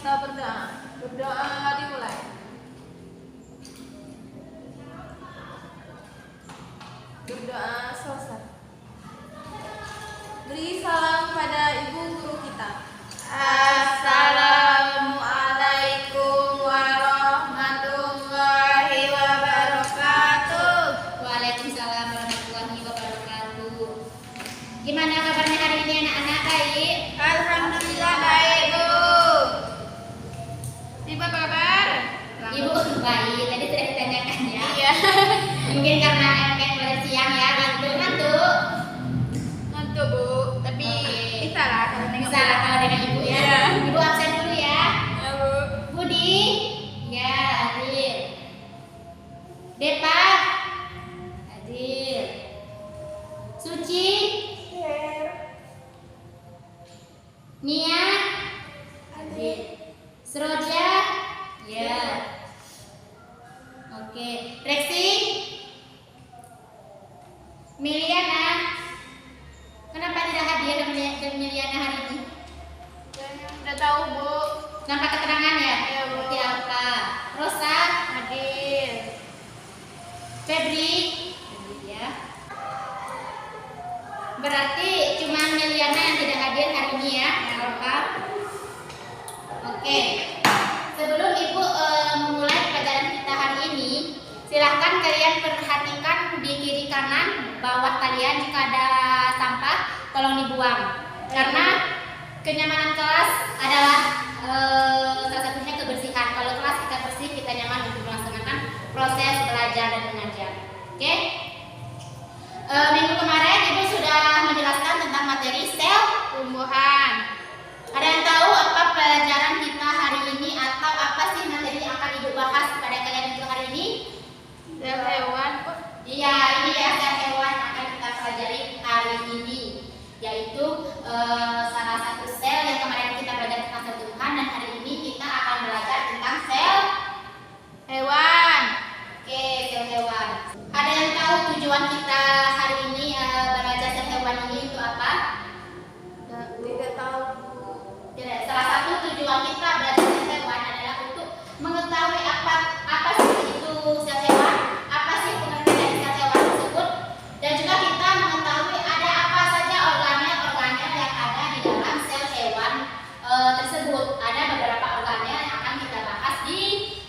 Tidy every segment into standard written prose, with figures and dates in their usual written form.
Kita berdoa. Berdoa dimulai. Berdoa selesai. Beri salam pada ibu guru kita. Assalamualaikum warahmatullahi wabarakatuh. Waalaikumsalam warahmatullahi wabarakatuh. Gimana kabarnya hari ini anak-anak, baik? Alhamdulillah baik, Bu. Ibu apa kabar? Ibu baik, tadi sudah ditanyakan ya. Iya. Mungkin karena belajar siang ya, ngantuk. Ngantuk, Bu. Tapi Oke. bisa lah kalau nengok. Bisa lah kalau dengan ibu ya. Iya. Ibu absen dulu ya. Ya, Bu. Budi, ya hadir. Depa, hadir. Suci, Nia, hadir. Seroja, ya. Oke, Reksi, Miliana, kenapa tidak hadir Miliana hari ini? Udah tahu, Bu. Nampak keterangan ya? Iya, Bu. Seperti apa? Rosa, Hadir. Febri, ya. Berarti cuma Miliana yang tidak hadir hari ini ya, apa? Oke. Sebelum Ibu memulai pelajaran kita hari ini, silahkan kalian perhatikan di kiri kanan bawah kalian jika ada sampah, tolong dibuang. Karena kenyamanan kelas adalah salah satunya kebersihan. Kalau kelas kita bersih, kita nyaman untuk melaksanakan proses belajar dan mengajar. Oke? Minggu kemarin Ibu sudah menjelaskan tentang materi sel tumbuhan. Ada yang tahu apa pelajaran kita hari ini atau apa sih materi yang akan Ibu bahas pada kalian untuk hari ini? Sel hewan. Iya, ini ya sel hewan yang akan kita pelajari hari ini, yaitu salah satu sel yang kemarin kita belajar tentang sel tumbuhan dan hari ini kita akan belajar tentang sel Hewan. Oke, sel hewan. Ada yang tahu tujuan kita hari ini belajar sel hewan ini untuk apa? Tidak tahu, Bu. Tidak. Salah satu tujuan kita belajar sel hewan adalah untuk mengetahui apa sih itu sel hewan, apa sih pengertian dari sel hewan tersebut, dan juga kita mengetahui ada apa saja organel-organel yang ada di dalam sel hewan tersebut. Ada beberapa organel yang akan kita bahas di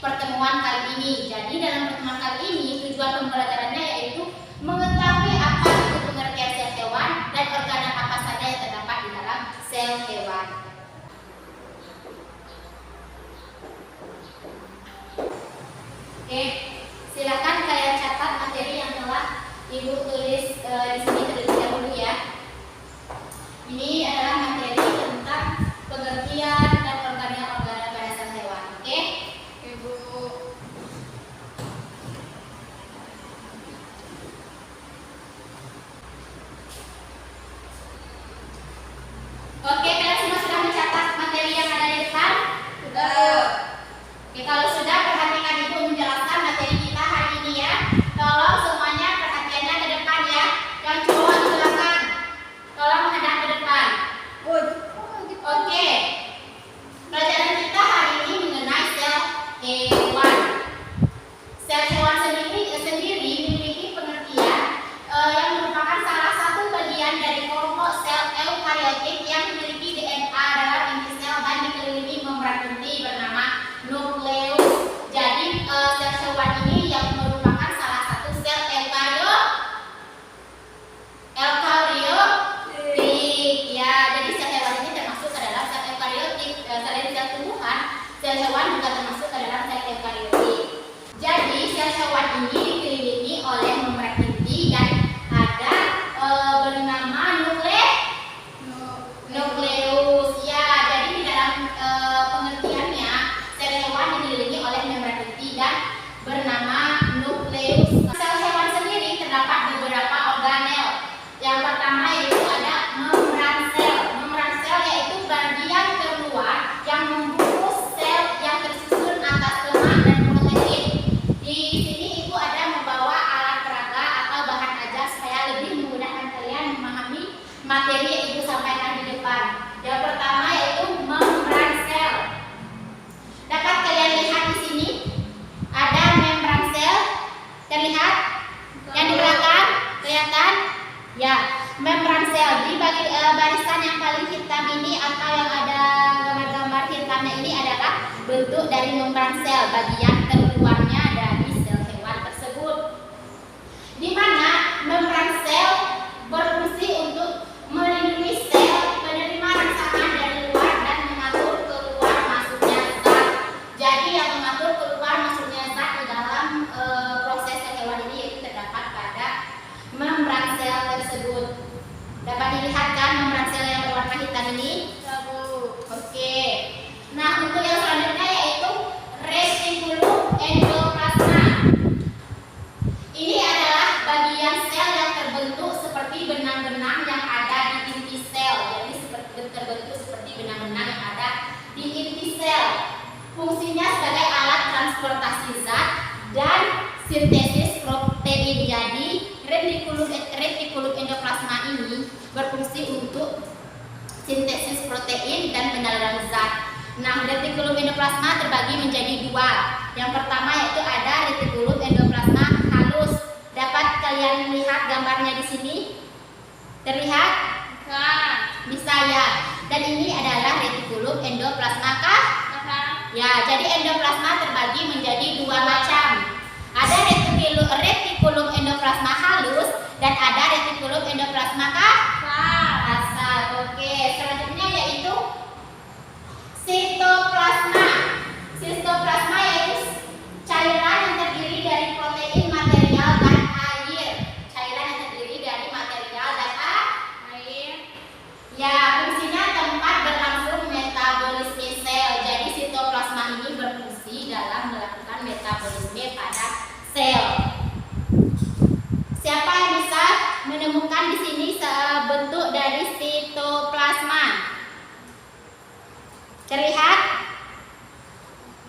pertemuan kali ini. Jadi dalam pertemuan kali ini tujuan pembelajarannya yaitu mengetahui apa itu pengertian sel hewan dan organel apa saja yang terdapat di dalam sel hewan. Oke, Kelihatan? Ya, membran sel di barisan yang paling hitam ini atau yang ada gambar-gambar hitamnya ini adalah bentuk dari membran sel, bagian terluarnya dari sel hewan tersebut. Di mana membran sel berfungsi untuk melindungi sel penerima rangsangan dari luar dan mengatur keluar masuknya zat. Jadi yang mengatur keluar masuknya zat di dalam proses sel hewan ini yaitu terdapat pada membran sel tersebut. Dapat dilihat kan membran sel yang berwarna hitam ini? Oke. Nah, untuk yang selanjutnya yaitu retikulum endoplasma. Ini adalah bagian sel yang terbentuk seperti benang-benang yang ada di inti sel. Jadi terbentuk seperti benang-benang yang ada di inti sel. Fungsinya sebagai alat transportasi zat dan sintesis protein. Jadi retikulum endoplasma ini berfungsi untuk sintesis protein dan penyaluran zat. Nah, retikulum endoplasma terbagi menjadi dua. Yang pertama yaitu ada retikulum endoplasma halus. Dapat kalian lihat gambarnya di sini? Terlihat? Bisa ya. Dan ini adalah retikulum endoplasma kah? Ya, jadi endoplasma terbagi menjadi dua macam. Ada retikulum endoplasma halus dan ada retikulum endoplasma kasar. Oke, selanjutnya yaitu sitoplasma. Sitoplasma yaitu cairan yang terdiri dari protein, material, dan air. Cairan yang terdiri dari material dan air. Ya, fungsinya tempat berlangsung metabolisme sel. Jadi sitoplasma ini berfungsi dalam melakukan metabolisme pada sel. Siapa yang bisa menemukan di sini bentuk dari sitoplasma? Terlihat?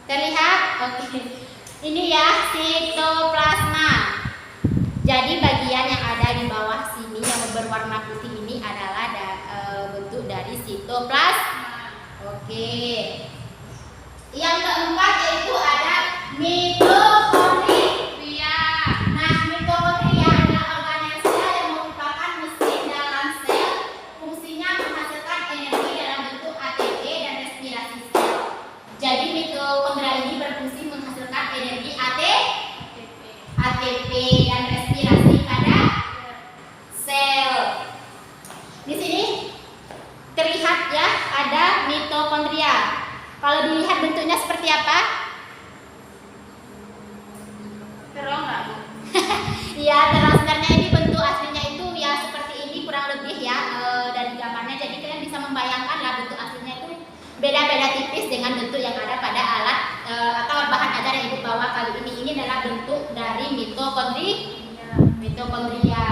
Terlihat? Oke. Ini ya sitoplasma. Jadi bagian yang ada di bawah sini yang berwarna putih ini adalah bentuk dari sitoplasma. Oke. Yang keempat yaitu ada mitokondria. Nah, mitokondria adalah organel sel yang merupakan mesin dalam sel. Fungsinya menghasilkan energi dalam bentuk ATP dan respirasi sel. Jadi mitokondria ini berfungsi menghasilkan energi ATP dan respirasi pada sel. Di sini terlihat ya ada mitokondria. Kalau dilihat bentuknya seperti apa? Terong nggak, Bu? Ya, terang. Sebenarnya ini bentuk aslinya itu ya seperti ini kurang lebih ya dari gambarnya. Jadi kalian bisa membayangkan lah bentuk aslinya itu beda-beda tipis dengan bentuk yang ada pada alat atau bahan ajar yang ibu bawa kali ini. Ini adalah bentuk dari mitokondria.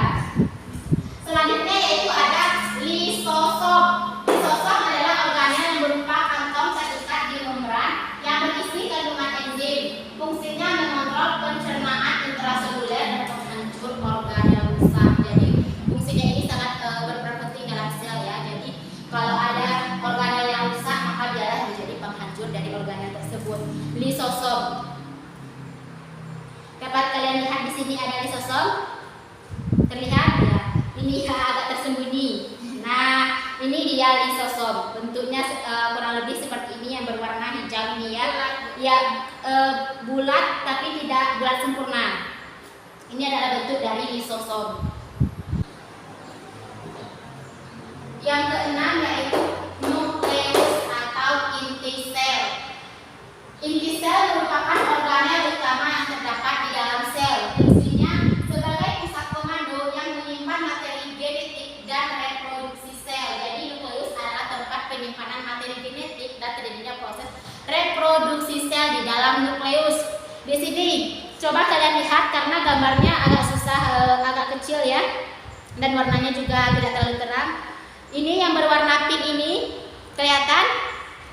Selanjutnya yaitu ada lisosom. Lisosom adalah organel yang berupa kantong terikat di membran yang berisi kandungan enzim. Fungsinya mengontrol pencernaan intraseluler dan penghancur organel rusak. Jadi fungsinya ini sangat berperan penting dalam sel ya. Jadi kalau ada organel yang rusak maka dialah yang menjadi penghancur dari organel tersebut. Lisosom. Dapat kalian lihat di sini ada lisosom? Terlihat ya. Ini agak tersembunyi. Nah, ini dia lisosom. Bentuknya kurang lebih seperti ini yang berwarna hijau ini ya. Ya, bulat tapi tidak bulat sempurna. Ini adalah bentuk dari lisosom. Yang keenam yaitu nukleus atau inti sel. Inti sel merupakan organel utama yang terdapat di dalam sel. Fungsinya sebagai pusat komando yang menyimpan materi genetik dan reproduksi sel. Jadi nukleus adalah tempat penyimpanan materi genetik dan terjadinya proses reproduksi sel di dalam nukleus. Di sini coba kalian lihat karena gambarnya agak susah, agak kecil ya, dan warnanya juga tidak terlalu terang. Ini yang berwarna pink ini kelihatan?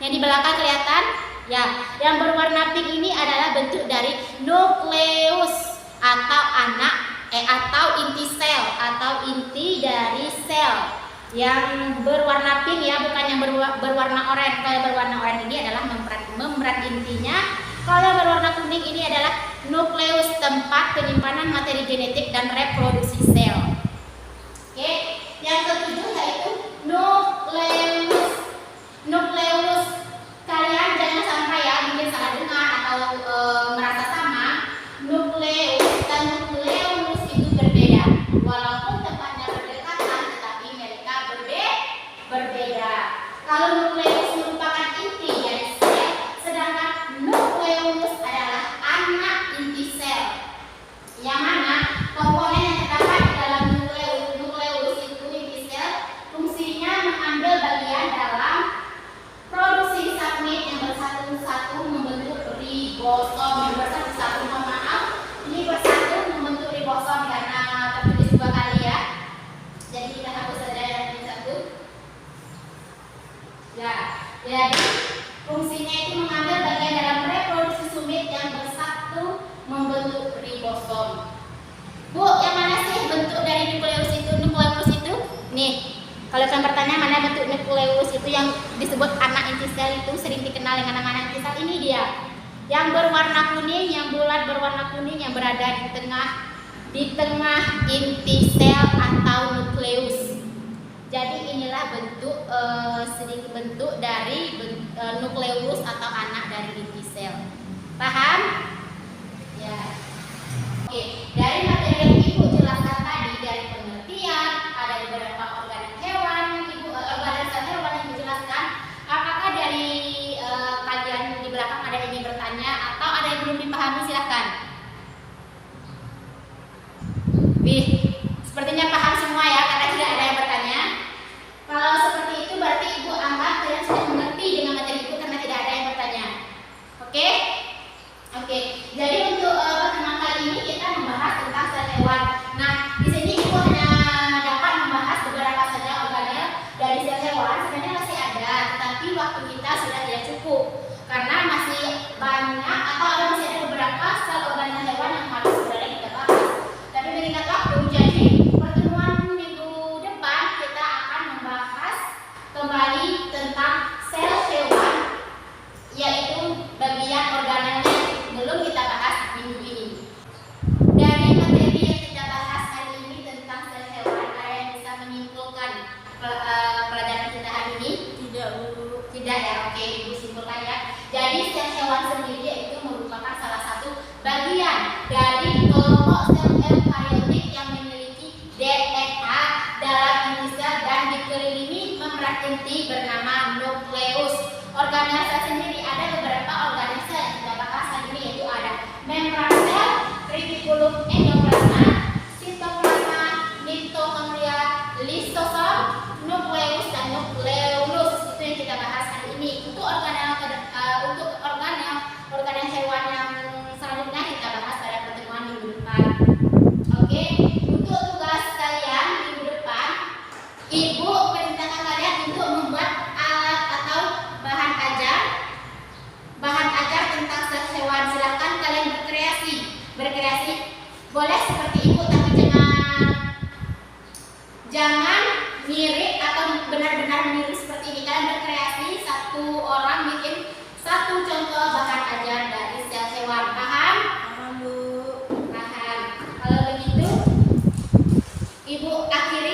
Yang di belakang kelihatan? Ya, yang berwarna pink ini adalah bentuk dari nukleus atau atau inti sel atau inti dari sel. Yang berwarna pink ya, bukan yang berwarna oranye. Kalau yang berwarna oranye ini adalah membran intinya. Kalau yang berwarna kuning ini adalah nukleus, tempat penyimpanan materi genetik dan reproduksi sel. komponen yang terdapat di dalam nukleus itu inti sel fungsinya mengambil bagian dalam produksi subunit yang bersatu-satu membentuk ribosom. Yang bersatu-satu, mohon maaf, ini bersatu membentuk ribosom karena tertulis dua kali ya. Jadi kita hapus saja yang ini satu. Ya, jadi fungsinya itu mengambil bagian dalam reproduksi sumit yang bersatu membentuk ribosom. Bu, yang mana sih bentuk dari nukleus itu? Nukleus itu, nih. Kalau kalian bertanya mana bentuk nukleus itu yang disebut anak inti sel itu sering dikenal dengan nama anak inti sel, ini dia. Yang berwarna kuning, yang bulat berwarna kuning yang berada di tengah inti sel atau nukleus. Jadi inilah bentuk sedikit bentuk dari nukleus atau anak dari inti sel. Paham? Ya. Oke, dari materi yang Ibu jelaskan tadi dari pengertian, ada beberapa organ hewan yang Ibu organisasi hewan yang dijelaskan. Apakah dari kalian di belakang ada yang ingin bertanya atau ada yang belum dipahami, silahkan. Wih, sepertinya paham semua ya karena tidak ada yang bertanya. Kalau seperti itu berarti Ibu anggap kalian sudah mengerti dengan materi Ibu karena tidak ada yang bertanya. Oke? Oke. Jadi untuk pertemuan kali ini kita membahas tentang sel hewan. Nah, di sini Ibu hanya dapat membahas beberapa saja organel dari sel hewan. Sebenarnya masih ada, tetapi waktu kita sudah tidak cukup karena masih banyak atau masih ada beberapa sel organel hewan yang harus sebenarnya kita bahas. Tapi mengingat waktu, jadi pertemuan minggu depan kita akan membahas kembali tentang sel hewan, yaitu bagian organelnya belum kita bahas minggu ini. Dari materi yang kita bahas hari ini tentang sel hewan, ada yang bisa menyimpulkan pelajaran kita hari ini? Tidak, Bu. Tidak ya, oke, Ibu simpulkan ya. Jadi sel hewan sendiri itu merupakan salah satu bagian dari kelompok sel eukariotik yang memiliki DNA dalam inti sel dan dikelilingi membran inti bernama nukleus. Organel sel sendiri ada beberapa organel sel yang kita bahas hari ini, yaitu ada membran sel, retikulum endoplasma, sitoplasma, mitokondria, lisosom, nukleus dan nukleolus. Itu yang kita bahas hari ini. Untuk organel hewan yang selanjutnya kita bahas pada pertemuan minggu depan. Oke, untuk tugas kalian minggu depan, Ibu perintahkan kalian untuk membuat alat atau bahan ajar tentang sel hewan. Silahkan kalian berkreasi boleh seperti Ibu, tapi jangan mirip atau benar-benar mirip seperti ini. Kalian berkreasi, satu orang bikin satu contoh bahan ajar dari sel hewan. Paham? Paham, Bu. Paham. Kalau begitu Ibu akhiri